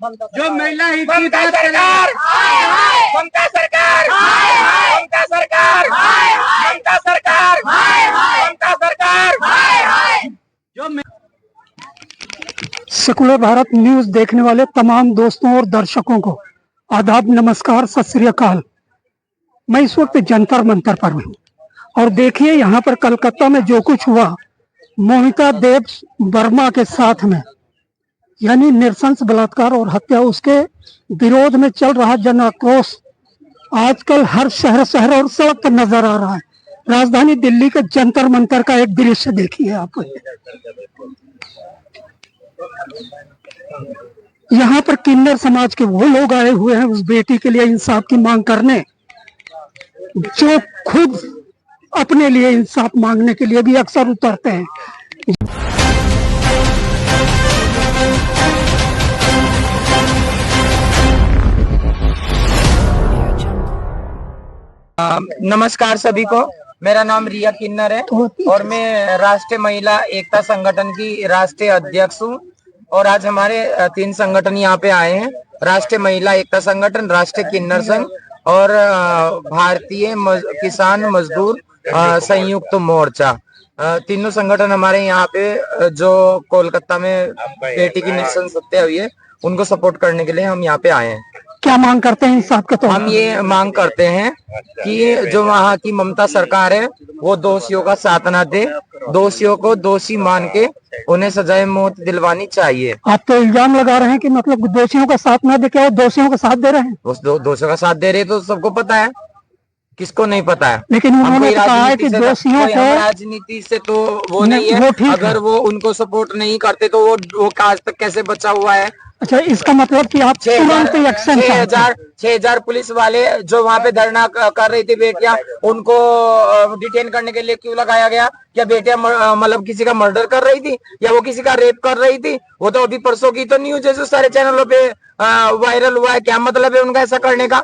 जो महिला हित की बात सरकार, ममता सरकार, ममता सरकार, ममता सरकार, ममता सरकार। जो सेकुलर भारत न्यूज देखने वाले तमाम दोस्तों और दर्शकों को आदाब, नमस्कार, सत श्री अकाल। मैं इस वक्त जंतर मंतर पर हूँ और देखिए यहाँ पर कलकत्ता में जो कुछ हुआ मोहिता देव वर्मा के साथ में, यानी नृशंस बलात्कार और हत्या, उसके विरोध में चल रहा जन आक्रोश आजकल हर शहर और सड़क पर नजर आ रहा है। राजधानी दिल्ली के जंतर मंतर का एक दृश्य देखिए आप। यहाँ पर किन्नर समाज के वो लोग आए हुए हैं उस बेटी के लिए इंसाफ की मांग करने, जो खुद अपने लिए इंसाफ मांगने के लिए भी अक्सर उतरते हैं। नमस्कार सभी को, मेरा नाम रिया किन्नर है और मैं राष्ट्रीय महिला एकता संगठन की राष्ट्रीय अध्यक्ष हूँ। और आज हमारे 3 संगठन यहाँ पे आए हैं, राष्ट्रीय महिला एकता संगठन, राष्ट्रीय किन्नर संघ और भारतीय किसान मजदूर संयुक्त मोर्चा। तीनों संगठन हमारे यहाँ पे जो कोलकाता में बेटी की नृशंस हत्या हुई है उनको सपोर्ट करने के लिए हम यहाँ पे आए हैं। क्या मांग करते हैं इंसाफ के तौर? हम ये मांग करते हैं कि जो वहाँ की ममता सरकार है वो दोषियों का साथ ना दे, दोषियों को दोषी मान के उन्हें सजाए मौत दिलवानी चाहिए। आप तो इल्जाम लगा रहे हैं कि मतलब दोषियों का साथ ना दे, क्या वो दोषियों का साथ दे रहे हैं? दोषियों का साथ दे रहे तो सबको पता है, किसको नहीं पता है। लेकिन उन्होंने कहा है कि दोषियों को राजनीति से तो वो नहीं है, अगर वो उनको सपोर्ट नहीं करते तो वो आज तक कैसे बचा हुआ है। अच्छा, इसका मतलब कि आप तुरंत एक्शन 6,000 पुलिस वाले जो वहाँ पे धरना कर रही थी बेटियां, उनको डिटेन करने के लिए क्यों लगाया गया? क्या बेटियां मतलब किसी का मर्डर कर रही थी या वो किसी का रेप कर रही थी? वो तो अभी परसों की तो न्यूज है जो सारे चैनलों पे वायरल हुआ है। क्या मतलब है उनका ऐसा करने का?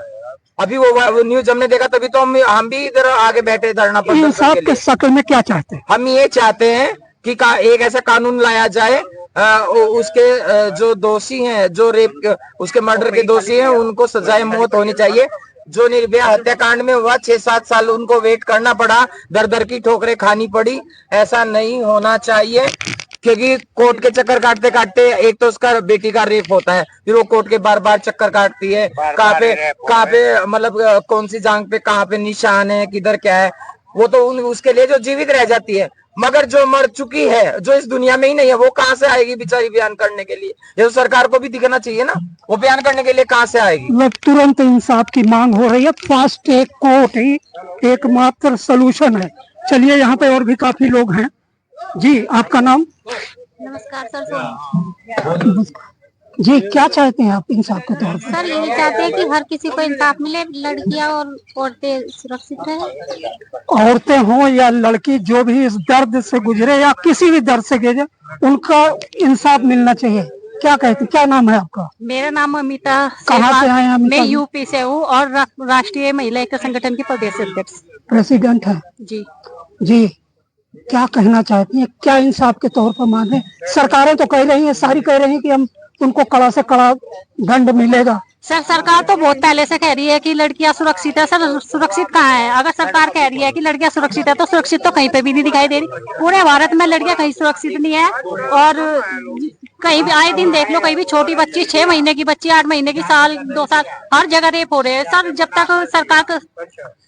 अभी वो न्यूज हमने देखा तभी तो हम भी इधर आगे बैठे धरना प्रदर्शन के लिए। शक्ल में क्या चाहते हैं? हम ये चाहते हैं कि एक ऐसा कानून लाया जाए, उसके जो दोषी हैं, जो रेप उसके मर्डर के दोषी हैं, उनको सजाए मौत होनी चाहिए। जो निर्भया हत्याकांड में हुआ 6-7 साल उनको वेट करना पड़ा, दर दर की ठोकरें खानी पड़ी, ऐसा नहीं होना चाहिए। क्योंकि कोर्ट के चक्कर काटते काटते एक तो उसका बेटी का रेप होता है, फिर वो कोर्ट के बार बार चक्कर काटती है, कहाँ पे मतलब कौन सी जांग पे कहाँ पे निशान है, किधर क्या है, वो तो उसके लिए जो जीवित रह जाती है। मगर जो मर चुकी है, जो इस दुनिया में ही नहीं है, वो कहाँ से आएगी बेचारी बयान करने के लिए? ये तो सरकार को भी दिखना चाहिए ना, वो बयान करने के लिए कहाँ से आएगी? तुरंत इंसाफ की मांग हो रही है। फास्ट ट्रैक कोर्ट ही एकमात्र सलूशन है। चलिए, यहाँ पे और भी काफी लोग हैं। जी, आपका नाम? नमस्कार सर। सोनी जी, क्या चाहते हैं आप इंसाफ के तौर पर? सर, यही चाहते हैं कि हर किसी को इंसाफ मिले, लड़कियां और औरतें सुरक्षित रहे। औरतें हों या लड़की, जो भी इस दर्द से गुजरे या किसी भी दर्द से गुजरे, उनका इंसाफ मिलना चाहिए। क्या कहते, क्या नाम है आपका? मेरा नाम अमिता। कहाँ से आए हैं? मैं यूपी से हूँ और राष्ट्रीय महिला एकता संगठन की प्रदेश अध्यक्ष प्रेसिडेंट है। जी जी, क्या कहना चाहती हैं? क्या इंसाफ के तौर पर मांगे? सरकारें तो कह रही हैं, सारी कह रही हैं कि हम उनको कड़ा से कड़ा दंड मिलेगा। सर, सरकार तो बहुत पहले से कह रही है कि लड़कियां सुरक्षित है। सर, सुरक्षित कहाँ है? अगर सरकार कह रही है कि लड़कियां सुरक्षित है तो सुरक्षित तो कहीं पे भी नहीं दिखाई दे रही। पूरे भारत में लड़कियां कहीं सुरक्षित नहीं है। और कहीं भी आए दिन देख लो, कहीं भी छोटी बच्ची, 6 महीने की बच्ची, 8 महीने की, साल 2 साल, हर जगह रेप हो रहे हैं। सर, जब तक सरकार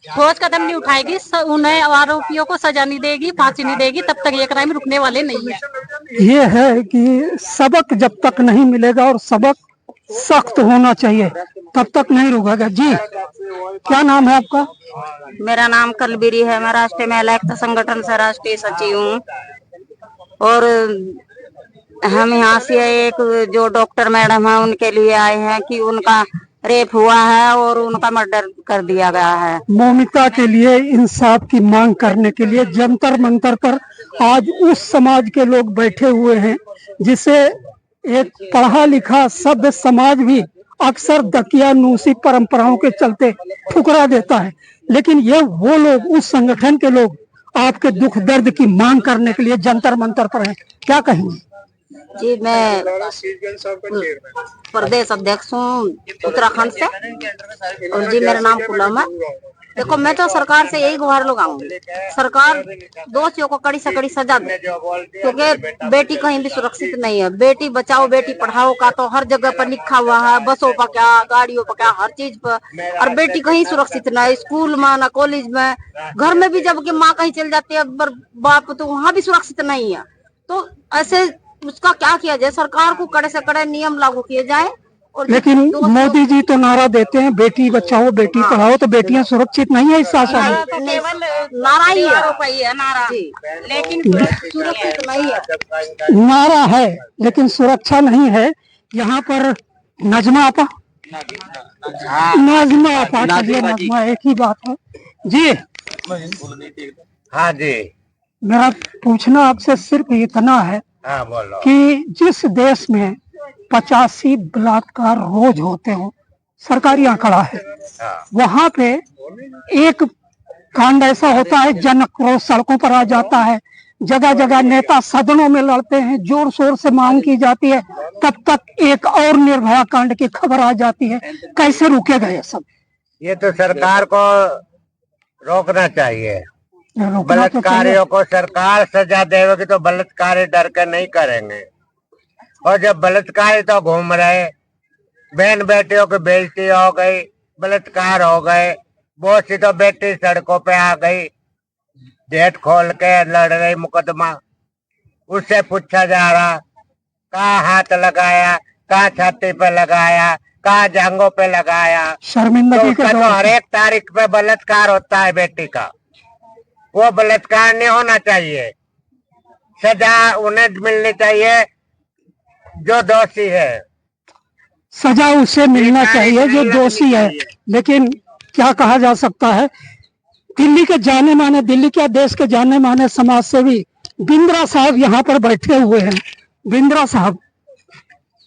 ठोस कदम नहीं उठाएगी, उन्हें आरोपियों को सजा नहीं देगी, फांसी नहीं देगी, तब तक ये क्राइम रुकने वाले नहीं है। ये है कि सबक जब तक नहीं मिलेगा और सबक सख्त होना चाहिए, तब तक नहीं रुकेगा। जी, क्या नाम है आपका? मेरा नाम कलबीरी है। मैं राष्ट्रीय महिला एकता संगठन से राष्ट्रीय सचिव हूँ। और हम यहाँ से एक जो डॉक्टर मैडम है उनके लिए आए हैं कि उनका रेप हुआ है और उनका मर्डर कर दिया गया है। मोमिता के लिए इंसाफ की मांग करने के लिए जंतर मंतर पर आज उस समाज के लोग बैठे हुए हैं जिसे एक पढ़ा लिखा सभ्य समाज भी अक्सर दकियानूसी परंपराओं के चलते ठुकरा देता है। लेकिन ये वो लोग, उस संगठन के लोग आपके दुख दर्द की मांग करने के लिए जंतर मंतर पर हैं। क्या कहेंगे? जी मैं प्रदेश अध्यक्ष हूँ उत्तराखंड से, और जी मेरा नाम पूनम है। देखो, मैं तो सरकार से यही गुहार लगाऊंगी, सरकार दोषियों को कड़ी से कड़ी सजा दे, क्योंकि बेटी कहीं भी सुरक्षित नहीं है। बेटी बचाओ बेटी पढ़ाओ का तो हर जगह पर लिखा हुआ है, बसों पर क्या, गाड़ियों पर क्या, हर चीज पर, और बेटी कहीं सुरक्षित ना है, स्कूल में ना कॉलेज में, घर में भी जबकि माँ कहीं चल जाती है बाप तो वहाँ भी सुरक्षित नहीं है। तो ऐसे उसका क्या किया जाए, सरकार को कड़े से कड़े नियम लागू किए जाए। और लेकिन मोदी जी तो नारा देते हैं बेटी बचाओ बेटी पढ़ाओ, तो बेटियां सुरक्षित नहीं है इस शासन में। तो केवल नारा ही है नारा, लेकिन सुरक्षित नहीं है। नारा है लेकिन सुरक्षा नहीं है। यहाँ पर नजमा आपा, नाजमा आपा, चलिए नजमा एक ही बात है जी। हाँ जी, मेरा पूछना आपसे सिर्फ इतना है हाँ बोलो। कि जिस देश में 85 बलात्कार रोज होते हो, सरकारी आंकड़ा है, वहाँ पे एक कांड ऐसा होता है जन आक्रोश सड़कों पर आ जाता है, जगह जगह नेता सदनों में लड़ते हैं, जोर शोर से मांग की जाती है, तब तक एक और निर्भया कांड की खबर आ जाती है। कैसे रुकेगा ये सब? ये तो सरकार को रोकना चाहिए। रोकना तो बलात्कारियों को सरकार सजा देगी तो बलात्कारी डर के नहीं करेंगे। और जब बलात्कारी तो घूम रहे, बहन बेटियों की बेइज्जती हो गई, बलात्कार हो गए, बहुत सी तो बेटी सड़कों पे आ गई, गेट खोल के लड़ रही मुकदमा, उससे पूछा जा रहा कहाँ हाथ लगाया, कहाँ छाती पे लगाया, कहाँ जांघों पे लगाया। शर्मिंदगी तो के हर एक तारीख पे बलात्कार होता है बेटी का, वो बलात्कार नहीं होना चाहिए। सजा उन्हें मिलनी चाहिए जो दोषी है, सजा उसे मिलना चाहिए जो दोषी है। लेकिन क्या कहा जा सकता है, दिल्ली के जाने माने, दिल्ली क्या देश के जाने माने समाज सेवी बिंद्रा साहब यहाँ पर बैठे हुए हैं। बिंद्रा साहब,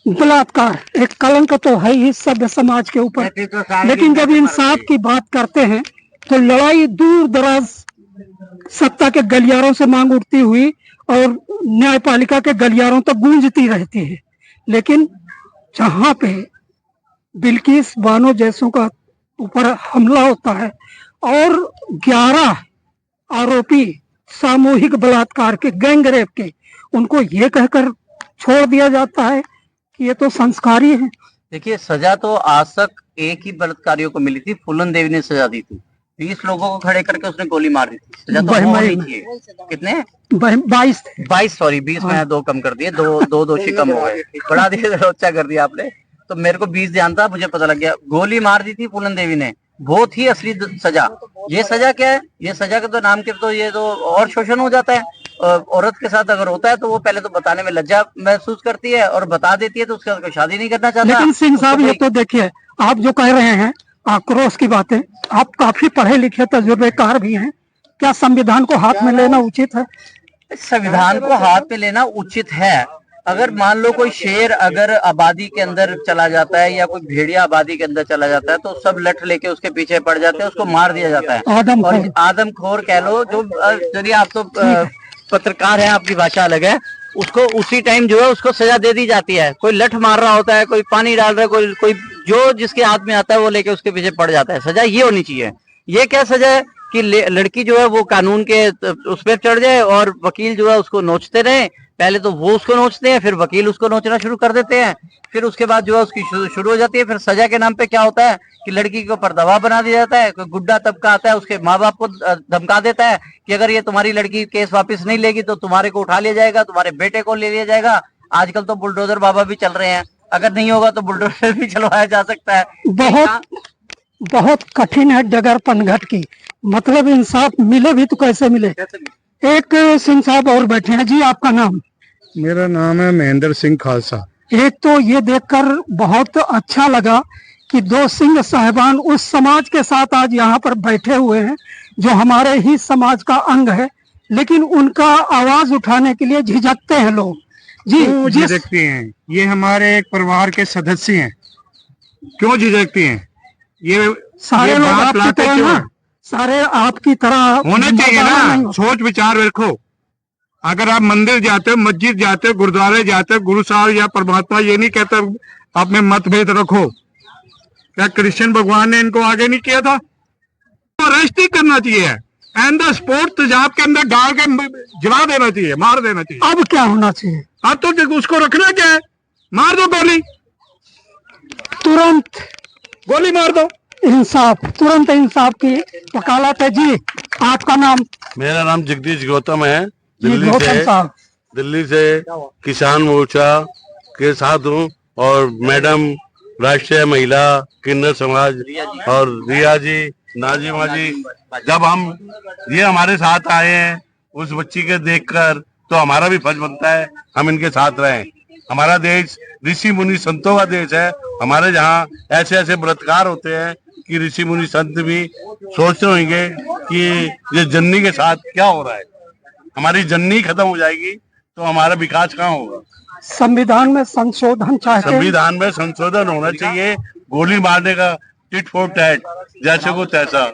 बलात्कार एक कलंक तो है ही सभ्य समाज के ऊपर, लेकिन जब इंसाफ की बात करते हैं तो लड़ाई दूर दराज सत्ता के गलियारों से मांग उठती हुई और न्यायपालिका के गलियारों तक गूंजती रहती है। लेकिन जहां पे बिल्किस बानो जैसों का ऊपर हमला होता है और 11 आरोपी सामूहिक बलात्कार के, गैंग रेप के, उनको ये कहकर छोड़ दिया जाता है कि ये तो संस्कारी है। देखिए, सजा तो आज तक एक ही बलात्कारियों को मिली थी, फूलन देवी ने सजा दी थी। 20 लोगों को खड़े करके उसने गोली मार दी थी, सजा तो होनी चाहिए। कितने? 22 सॉरी 20 में 2 कम कर दिए, दो दोषी कम हो गए, बढ़ा दिए, अच्छा कर दिया आपने। तो मेरे को 20 ध्यान था, मुझे पता लग गया। गोली मार दी थी फूलन देवी ने, बहुत ही असली सजा। ये सजा क्या है? ये सजा के तो नाम के तो ये तो और शोषण हो जाता है। औरत के साथ अगर होता है तो वो पहले तो बताने में लज्जा महसूस करती है और बता देती है, तो उसके साथ शादी नहीं करना चाहता। लेकिन सिंह साहब, ये तो देखिए, आप जो कह रहे हैं आक्रोश की बातें, आप काफी पढ़े लिखे तजुर्बेकार भी हैं, क्या संविधान को हाथ में लेना उचित है? संविधान को हाथ में लेना उचित है। अगर मान लो कोई शेर अगर आबादी के अंदर चला जाता है या कोई भेड़िया आबादी के अंदर चला जाता है तो सब लठ लेके उसके पीछे पड़ जाते हैं, उसको मार दिया जाता है। और आदमखोर कह लो, जो यदि आप तो पत्रकार हैं, आपकी भाषा अलग है, उसको उसी टाइम जो है उसको सजा दे दी जाती है। कोई लठ मार रहा होता है, कोई पानी डाल रहा है, कोई जो जिसके हाथ में आता है वो लेके उसके पीछे पड़ जाता है। सजा ये होनी चाहिए। ये क्या सजा है कि लड़की जो है वो कानून के उस पर चढ़ जाए और वकील जो है उसको नोचते रहे। पहले तो वो उसको नोचते हैं, फिर वकील उसको नोचना शुरू कर देते हैं, फिर उसके बाद जो है उसकी शुरू हो जाती है। फिर सजा के नाम पे क्या होता है कि लड़की के ऊपर दबाव बना दिया जाता है। कोई गुड्डा तबका आता है, उसके माँ बाप को धमका देता है कि अगर ये तुम्हारी लड़की केस वापस नहीं लेगी तो तुम्हारे को उठा लिया जाएगा, तुम्हारे बेटे को ले लिया जाएगा। आजकल तो बुलडोजर बाबा भी चल रहे हैं, अगर नहीं होगा तो बुलडोजर भी चलवाया जा सकता है। बहुत कठिन है डगर पनघट की, मतलब इंसाफ मिले भी तो कैसे मिले। एक सिंह साहब और बैठे हैं जी, आपका नाम? मेरा नाम है महेंद्र सिंह खालसा। एक तो ये देखकर बहुत अच्छा लगा कि 2 सिंह साहिबान उस समाज के साथ आज यहाँ पर बैठे हुए हैं जो हमारे ही समाज का अंग है, लेकिन उनका आवाज उठाने के लिए झिझकते हैं लोग जी। झिझकते हैं, ये हमारे एक परिवार के सदस्य हैं। क्यों झिझकते हैं? ये सारे लोग आपकी तरह ना, सारे आपकी तरह होना चाहिए ना, सोच विचार रखो। अगर आप मंदिर जाते हो, मस्जिद जाते हो, गुरुद्वारे जाते हो, गुरु साहब या परमात्मा ये नहीं कहता आप में मतभेद रखो। क्या क्रिश्चियन भगवान ने इनको आगे नहीं किया था? तो अरेस्ट ही करना चाहिए एंड द स्पोर्ट तेजाब के अंदर डाल के जला देना चाहिए, मार देना चाहिए। अब क्या होना चाहिए? अब तो देखो उसको रखना क्या है, मार दो गोली, तुरंत गोली मार दो। इंसाफ, तुरंत इंसाफ की वकालत है जी। आपका नाम? मेरा नाम जगदीश गौतम है। जी गौतम साहब, दिल्ली से किसान मोर्चा के साथ हूँ और मैडम राष्ट्रीय महिला किन्नर समाज और रिया जी, नाजिमा जी, जब हम ये हमारे साथ आए हैं उस बच्ची के देखकर तो हमारा भी फर्ज बनता है हम इनके साथ रहें। हमारा देश ऋषि मुनि संतों का देश है। हमारे जहाँ ऐसे ऐसे बलात्कार होते हैं कि ऋषि मुनि संत भी सोचते होंगे कि ये जन्नी के साथ क्या हो रहा है। हमारी जन्नी खत्म हो जाएगी तो हमारा विकास कहाँ होगा। संविधान में संशोधन चाहते हैं? संविधान में संशोधन होना चाहिए। गोली मारने का टिट फॉर टैट, जैसे को तैसा।